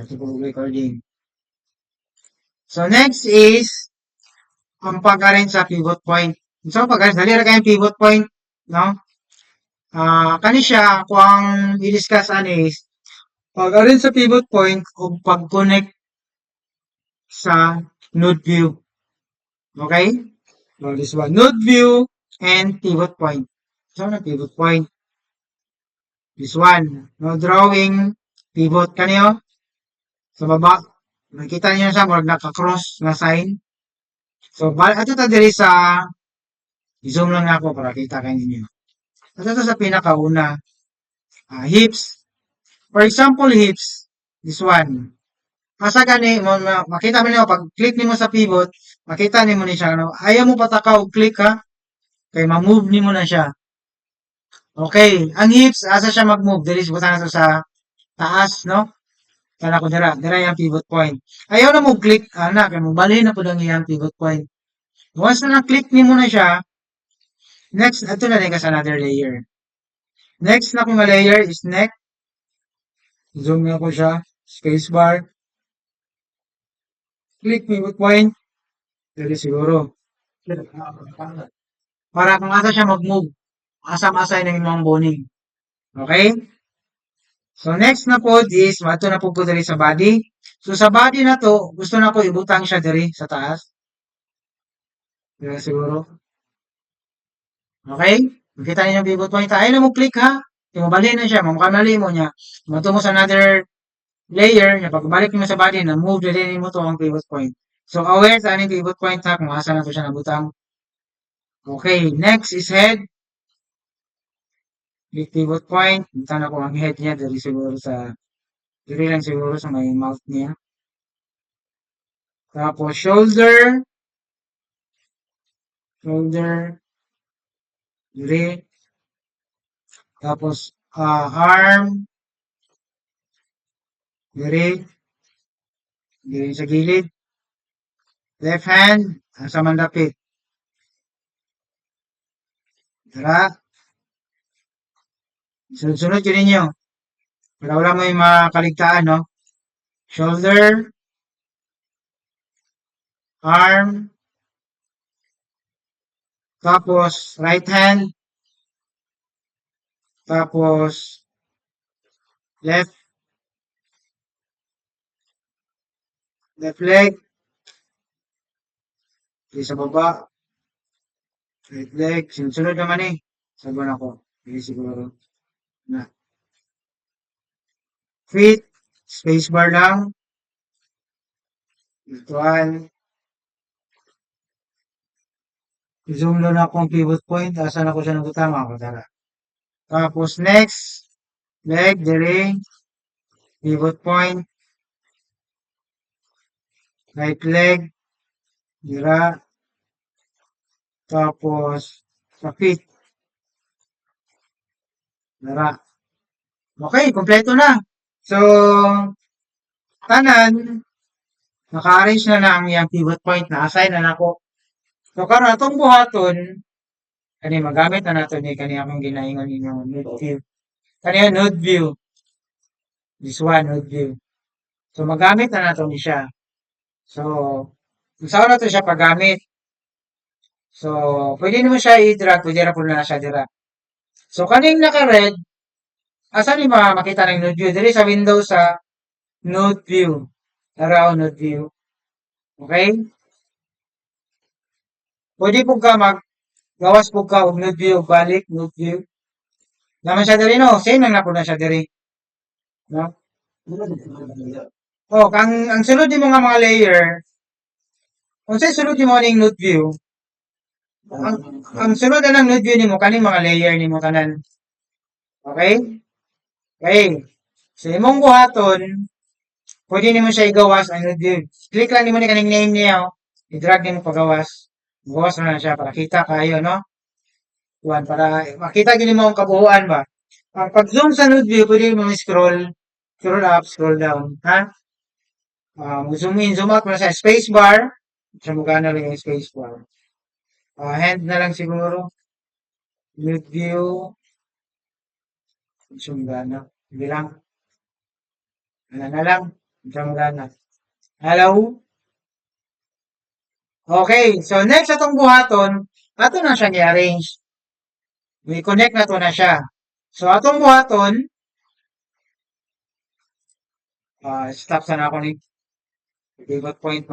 Ito po recording. So, next is, ang pagkarin sa pivot point. So, pagkarin, dali ra kayong pivot point, no? Kani siya, kung ang i-discuss is, pagkarin sa pivot point, o pag-connect sa node view. Okay? So, this one, node view and pivot point. So, na pivot point. This one, no drawing, pivot kaniyo. Sa baba, nakita niyo siya, wag naka-cross na sign. So, ato ta diri sa, i-zoom lang ako para kita kayo ninyo. Ato ta sa pinakauna, hips. For example, hips, this one. Asa gani, makita mo niyo, pag click nimo sa pivot, makita nimo ni siya, no? Ayaw mo patakaw, click ha, kay ma-move nimo na siya. Okay, ang hips, asa siya mag-move? Dili sa na sa taas, no? Kana ko dira yung pivot point. Ayaw na mo click, kay mo balhin na po lang yung pivot point. Once na na-click nimo na siya, next, ato na rin ka sa another layer. Next na kong layer is neck. Zoom nga ko siya. Spacebar. Click pivot point. Dili siguro. Para kung asa siya mag-move. Asam-asay na yung mga boning. Okay? So, next na po is, mato na po diri sa body. So, sa body na to, gusto na ko ibutang siya diri sa taas. Dili siguro. Okay? Makita niyo yung pivot point. Ayaw na mo click ha. Tumabali na siya. Mamukamali mo niya. Matungo sa another layer. Pagbalik mo sa body, na-move na din mo to ang pivot point. So, aware sa aning pivot point ha. Kung asa na to siya nabutang. Okay. Next is head. Click pivot point. Punta na ko ang head niya. Dari lang siguro sa may mouth niya. Tapos, shoulder. Diri. Tapos, arm. Diri sa gilid. Left hand, sa mandapit. Tara. Sunod-sunod yun ninyo. Para wala mo yung makaligtaan, no? Shoulder. Arm. Tapos, right hand. Tapos, left leg. Di sa baba. Right leg. Sunod naman eh. Sabihan ako. Hindi siguro. Na. Feet. Spacebar lang. Ituan. I-zoom lang akong pivot point. Asan ako siya nagutama ako. Tara. Tapos next. Leg. Diri. Pivot point. Right leg. Dira. Tapos sa feet. Dara. Okay, kompleto na. So, tanan, naka-arrange na ang iyang pivot point na assign na nako. So, karon atong buhaton, kani magamit na nato ni kani akong ginaingon inyong node view. Kani node view. This one, node view. So, magamit na nato ni siya. So, saan na to siya paggamit? So, pwede naman siya i-drag, pwede na po na siya dira. So, kaning naka-red, asa ni makita ng node view? Diri sa window sa node view. Tara, node view. Okay? Pwede po ka gawas po ka og node view, balik, node view. Naman siya diri, no? Same lang na po na siya diri. No? Oh, ang sulod mo nga mga layer, kung sa'yo sulod mo ning node view, ang sulod na ng node view nimo kaning mga layer nimo tanan. Okay? Okay. So, imong buhaton, pwede nimo siya igawas ang node view. Click lang nimo ni kaning name niya, oh. I-drag nimo pagawas. Gawas na siya para kita kayo, no? Kuan para makita gini mo ang kabuuan ba. Ang pag-zoom sa node view, pwede mo scroll up, scroll down, ha? Zoom in, zoom out mo sa space bar. Sa mukha na lang yung space bar. Hand na lang siguro. Node view. Zoom na. Hindi lang. Ano na lang. Diyan magana. Hello? Okay, so next atong buhaton, ato na siya i-arrange. We connect na to na siya. So atong buhaton, stop sana ako ni pivot point